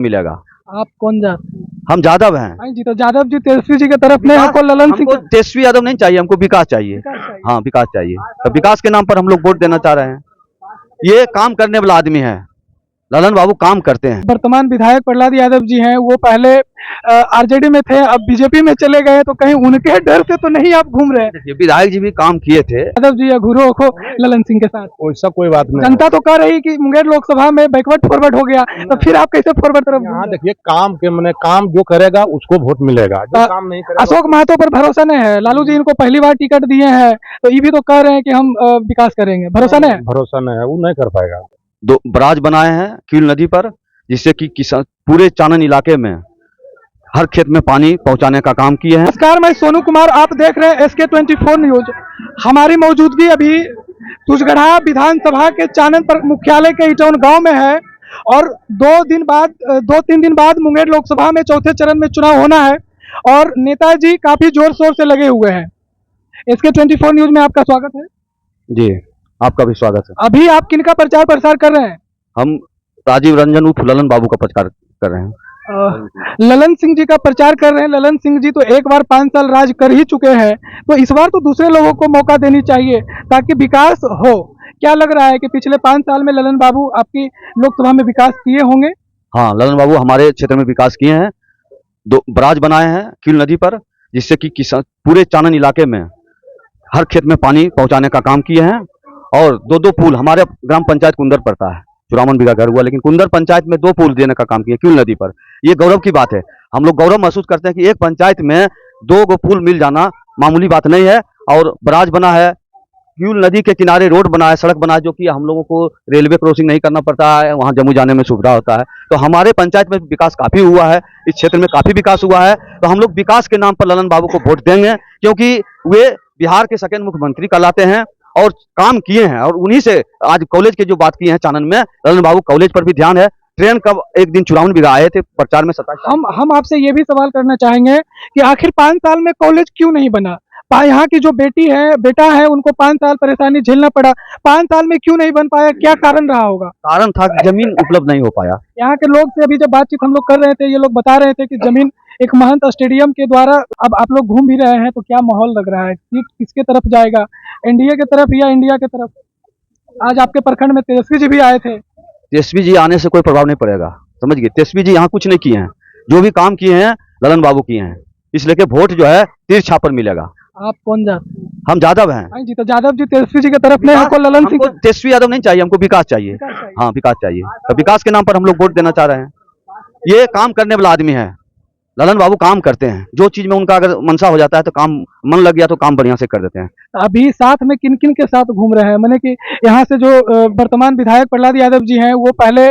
मिलेगा। आप कौन जाते हैं? हम यादव हैं। हाँ जी, तो यादव जी तेजस्वी जी की तरफ में आपको ललन सिंह हमको तेजस्वी यादव नहीं चाहिए, हमको विकास चाहिए। विकास चाहिए। हाँ, विकास चाहिए। तो विकास के नाम पर हम लोग वोट देना चाह रहे हैं। ये काम करने वाला आदमी है, ललन बाबू काम करते हैं। वर्तमान विधायक प्रहलाद यादव जी हैं, वो पहले आरजेडी में थे, अब बीजेपी में चले गए, तो कहीं उनके डर से तो नहीं आप घूम रहे हैं? देखिए, विधायक जी भी काम किए थे। यादव जी या घुरो खो ललन सिंह के साथ वैसा कोई बात नहीं। जनता तो कह रही कि मुंगेर लोकसभा में बैकवर्ड फॉरवर्ड हो गया, तो फिर आप कैसे फॉरवर्ड तरफ घूम यहाँ रहे हैं? देखिए, काम के मैंने काम जो करेगा उसको वोट मिलेगा, जो काम नहीं करेगा। अशोक महतो पर भरोसा नहीं है? लालू जी इनको पहली बार टिकट दिए हैं, तो ये भी तो कह रहे हैं कि हम विकास करेंगे, भरोसा नहीं है? भरोसा नहीं है, वो नहीं कर पाएगा। दो बराज बनाए हैं कील नदी पर, जिससे कि किसान पूरे चानन इलाके में हर खेत में पानी पहुंचाने का काम किए हैं। नमस्कार, मैं सोनू कुमार, आप देख रहे हैं SK24 न्यूज। हमारी मौजूदगी अभी तुषगढ़ा विधानसभा के चानन पर मुख्यालय के इटौन गांव में है, और 2-3 दिन बाद मुंगेर लोकसभा में चौथे चरण में चुनाव होना है, और नेताजी काफी जोर शोर से लगे हुए हैं। SK24 न्यूज में आपका स्वागत है जी, आपका भी स्वागत है। अभी आप किनका प्रचार प्रसार कर रहे हैं? हम राजीव रंजन उर्फ ललन बाबू का प्रचार कर रहे हैं। ललन सिंह जी का प्रचार कर रहे हैं। ललन सिंह जी तो एक बार 5 साल राज कर ही चुके हैं, तो इस बार तो दूसरे लोगों को मौका देनी चाहिए ताकि विकास हो। क्या लग रहा है कि पिछले 5 साल में ललन बाबू आपकी लोकसभा में विकास किए होंगे? हाँ, ललन बाबू हमारे क्षेत्र में विकास किए हैं। 2 बराज बनाए हैं कील नदी पर, जिससे कि किसान पूरे चानन इलाके में हर खेत में पानी पहुंचाने का काम किए हैं। और 2 पुल हमारे ग्राम पंचायत कुंदर पड़ता है, 54 बीघा घर हुआ, लेकिन कुंदर पंचायत में 2 पुल देने का काम किया कील नदी पर। ये गौरव की बात है। हम लोग गौरव महसूस करते हैं कि एक पंचायत में 2 पुल मिल जाना मामूली बात नहीं है। और बराज बना है, कील नदी के किनारे रोड बना है, सड़क बना है, जो कि हम लोगों को रेलवे क्रॉसिंग नहीं करना पड़ता है, वहाँ जम्मू जाने में सुविधा होता है। तो हमारे पंचायत में विकास काफी हुआ है, इस क्षेत्र में काफी विकास हुआ है। तो हम लोग विकास के नाम पर ललन बाबू को वोट देंगे, क्योंकि वे बिहार के सेकंड मुख्यमंत्री कहलाते हैं और काम किए हैं। और उन्हीं से आज कॉलेज की जो बात की है चानन में, ललन बाबू कॉलेज पर भी ध्यान है। ट्रेन कब एक दिन 54 बीघा आए थे प्रचार में 27। हम आपसे ये भी सवाल करना चाहेंगे कि आखिर 5 साल में कॉलेज क्यों नहीं बना? यहाँ की जो बेटा है उनको 5 साल परेशानी झेलना पड़ा, 5 साल में क्यों नहीं बन पाया? क्या कारण रहा होगा? कारण था कि जमीन उपलब्ध नहीं हो पाया। यहाँ के लोग से अभी जब बातचीत हम लोग कर रहे थे, ये लोग बता रहे थे कि जमीन एक महंत स्टेडियम के द्वारा, अब आप लोग घूम भी रहे हैं, तो क्या माहौल लग रहा है? सीट किसके तरफ जाएगा, एनडीए की तरफ या इंडिया की तरफ? आज आपके प्रखंड में तेजस्वी जी भी आए थे। तेजस्वी जी आने से कोई प्रभाव नहीं पड़ेगा, समझ गए। तेजस्वी जी यहाँ कुछ नहीं किए हैं, जो भी काम किए हैं ललन बाबू किए हैं, इसलिए कि वोट जो है तीर छाप पर मिलेगा। आप कौन जाते हैं? हम यादव हैं। हाँ जी, तो यादव जी तेजस्वी जी की तरफ में आपको ललन सिंह हमको तेजस्वी यादव नहीं चाहिए, हमको विकास चाहिए। विकास चाहिए। हाँ, विकास चाहिए। तो विकास के नाम पर हम लोग वोट देना चाह रहे हैं। ये काम करने वाला आदमी है, ललन बाबू काम करते हैं। जो चीज में उनका अगर मनसा हो जाता है तो काम मन लग गया तो काम बढ़िया से कर देते हैं। अभी साथ में किन किन के साथ घूम रहे हैं? मैंने कि यहाँ से जो वर्तमान विधायक प्रहलाद यादव जी हैं, वो पहले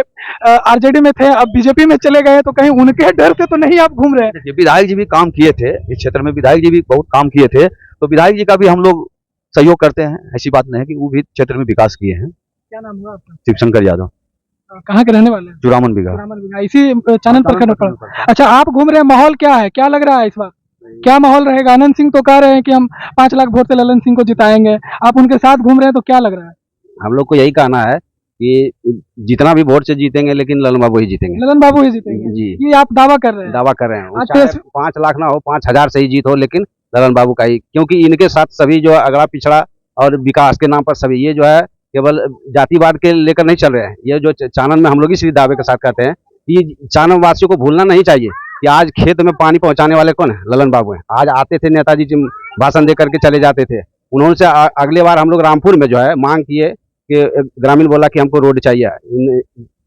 आरजेडी में थे, अब बीजेपी में चले गए, तो कहीं उनके डर से तो नहीं आप घूम रहे हैं? देखिए, विधायक जी भी काम किए थे इस क्षेत्र में, विधायक जी भी बहुत काम किए थे, तो विधायक जी का भी हम लोग सहयोग करते हैं। ऐसी बात नहीं है कि वो भी क्षेत्र में विकास किए हैं। क्या नाम हुआ आपका? शिवशंकर यादव। कहाँ के रहने वाले हैं? 54 बीघा। रामन बिघा, इसी चानन प्रखंड पर। अच्छा, आप घूम रहे हैं, माहौल क्या है? क्या लग रहा है इस बार? क्या माहौल रहेगा? आनंद सिंह तो कह रहे हैं कि हम 5 लाख वोट से ललन सिंह को जिताएंगे, आप उनके साथ घूम रहे हैं, तो क्या लग रहा है? हम लोग को यही कहना है कि जितना भी वोट से जीतेंगे, लेकिन ललन बाबू ही जीतेंगे। ललन बाबू ही जीतेंगे जी, ये आप दावा कर रहे हैं? दावा कर रहे हैं। वो आज चाहे तेज- 5 लाख ना हो, 5,000 से ही जीत हो, लेकिन ललन बाबू का ही, क्योंकि इनके साथ सभी जो अगड़ा पिछड़ा और विकास के नाम पर सभी, ये जो है केवल जातिवाद के लेकर नहीं चल रहे हैं। ये जो चानन में हम लोग इसी दावे के साथ कहते हैं कि चानन वासियों को भूलना नहीं चाहिए कि आज खेत में पानी पहुंचाने वाले कौन है? ललन बाबू हैं। आज आते थे नेताजी जी, भाषण दे करके चले जाते थे। उन्होंने से अगले बार हम लोग रामपुर में जो है मांग किए कि ग्रामीण बोला कि हमको रोड चाहिए।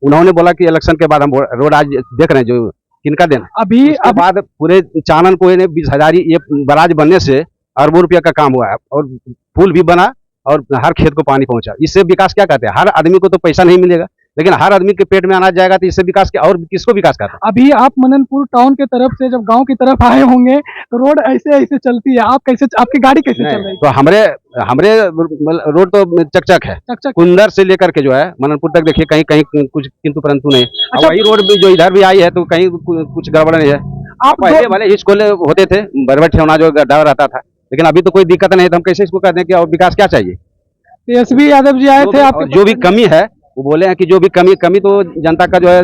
उन्होंने बोला कि इलेक्शन के बाद हम रोड आज देख रहे हैं जो किनका देना। अभी उसके बाद पूरे चानन को 20,000 ये बराज बनने से अरबों रुपया का काम हुआ है, और पुल भी बना और हर खेत को पानी पहुंचा। इससे विकास क्या कहते हैं? हर आदमी को तो पैसा नहीं मिलेगा, लेकिन हर आदमी के पेट में अनाज जाएगा, तो इससे विकास क्या? और किसको विकास कहते हैं? अभी आप मननपुर टाउन के तरफ से जब गांव की तरफ आए होंगे, तो रोड ऐसे ऐसे चलती है, आप कैसे, आपकी गाड़ी कैसे चल रही है? तो हमरे रोड तो चकचक है, चकचक। कुंदर से लेकर के जो है मननपुर तक देखिए, कहीं कहीं कुछ किंतु परंतु नहीं। अच्छा, वही रोड भी जो इधर भी आई है तो कहीं कुछ गड़बड़ नहीं है। आप पहले वाले हिचकोले होते थे, बरबट ठेवना जो डर रहता था, लेकिन अभी तो कोई दिक्कत नहीं है। तो हम कैसे इसको कहते हैं कि और विकास क्या चाहिए? तेजस्वी यादव जी आए थे, आपके जो भी कमी है वो बोले हैं कि जो भी कमी तो जनता का जो है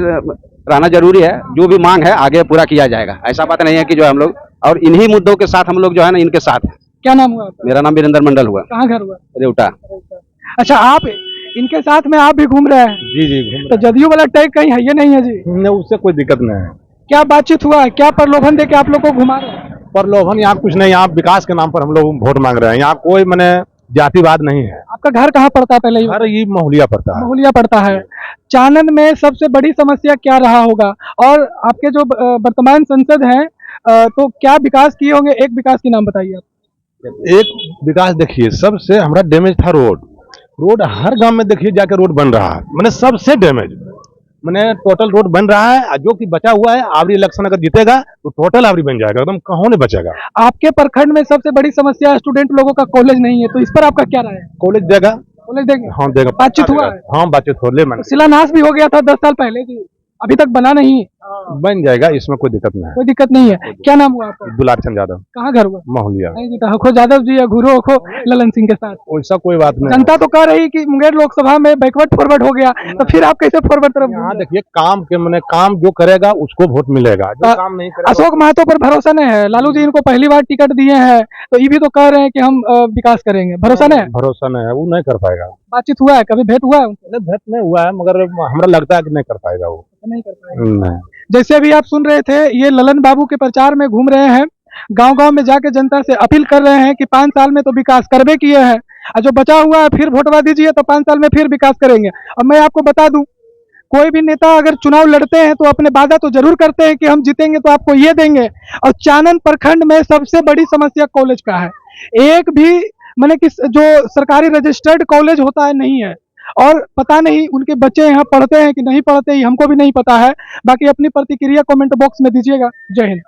रहना जरूरी है। जो भी मांग है आगे पूरा किया जाएगा। ऐसा बात नहीं है कि जो है हम लोग और इन्हीं मुद्दों के साथ हम लोग जो है ना इनके साथ हैं। क्या नाम हुआ आपका? मेरा नाम वीरेंद्र मंडल हुआ, कहाँ घर हुआ? रेवटा। अच्छा, आप इनके साथ में आप भी घूम रहे हैं, जी जी घूम तो जदयू वाला टैग कहीं है ये नहीं है जी? रहे उससे कोई दिक्कत नहीं है। क्या बातचीत हुआ है? क्या प्रलोभन दे के आप लोग को घुमा रहे हैं? प्रलोभन यहाँ कुछ नहीं, यहाँ विकास के नाम पर हम लोग वोट मांग रहे हैं। यहाँ कोई मैंने जातिवाद नहीं है। आपका घर कहाँ पड़ता है पहले? हर ये महुलिया पड़ता है। महुलिया पड़ता है। चानन में सबसे बड़ी समस्या क्या रहा होगा? और आपके जो वर्तमान सांसद हैं तो क्या विकास किए होंगे? एक विकास की नाम बताइए आप। एक विकास देखिए, सबसे हमारा डैमेज था रोड हर गांव में देखिए जाके रोड बन रहा है, मैंने सबसे डैमेज मैंने टोटल रोड बन रहा है। जो कि बचा हुआ है आवरी इलेक्शन अगर जीतेगा तो टोटल आवरी बन जाएगा, एकदम कहाँ नहीं बचेगा। आपके प्रखंड में सबसे बड़ी समस्या स्टूडेंट लोगों का कॉलेज नहीं है, तो इस पर आपका क्या राय है? कॉलेज देगा, कॉलेज देंगे? हाँ देगा। बातचीत हुआ है? हाँ बातचीत हो ले, मैंने शिलान्यास भी हो गया था 10 साल पहले जी, अभी तक बना नहीं। बन जाएगा, इसमें कोई दिक्कत नहीं है। कोई दिक्कत नहीं है। क्या नाम हुआ आपका? दुलार चंद यादव, कहाँ घर हुआ? महुलिया। नहीं जीता हखो यादव जी या घुरो हखो ललन सिंह के साथ। वैसा कोई बात नहीं। जनता तो कह रही कि मुंगेर लोकसभा में बैकवर्ड फॉरवर्ड हो गया, तो फिर आप कैसे फॉरवर्ड तरफ? यहाँ देखिए काम के मैंने काम जो करेगा उसको वोट मिलेगा, जो काम नहीं करेगा। अशोक महतो पर भरोसा नहीं है? लालू जी इनको पहली बार टिकट दिए हैं, तो ये भी तो कह रहे हैं कि हम विकास करेंगे, भरोसा नहीं है? भरोसा नहीं है, वो नहीं कर पाएगा। बातचीत हुआ है? कभी भेंट हुआ है उनसे? भेंट नहीं हुआ है, मगर हमारा लगता है कि नहीं कर पाएगा वो। नहीं कर पाएगा। नहीं। जैसे अभी आप सुन रहे थे, ये ललन बाबू के प्रचार में घूम रहे हैं, गांव-गांव में जाके जनता से अपील कर रहे हैं कि 5 साल में तो विकास करबे किए हैं, और जो बचा हुआ है फिर वोटवा दीजिए तो 5 साल में फिर विकास करेंगे। और मैं आपको बता दूं, कोई भी नेता अगर चुनाव लड़ते हैं तो अपने वादा तो जरूर करते हैं कि हम जीतेंगे तो आपको ये देंगे, और चानन प्रखंड में सबसे बड़ी समस्या कॉलेज का है। एक भी माने कि जो सरकारी रजिस्टर्ड कॉलेज होता है नहीं है, और पता नहीं उनके बच्चे यहाँ पढ़ते हैं कि नहीं पढ़ते, हमको भी नहीं पता है। बाकी अपनी प्रतिक्रिया कमेंट बॉक्स में दीजिएगा। जय हिंद।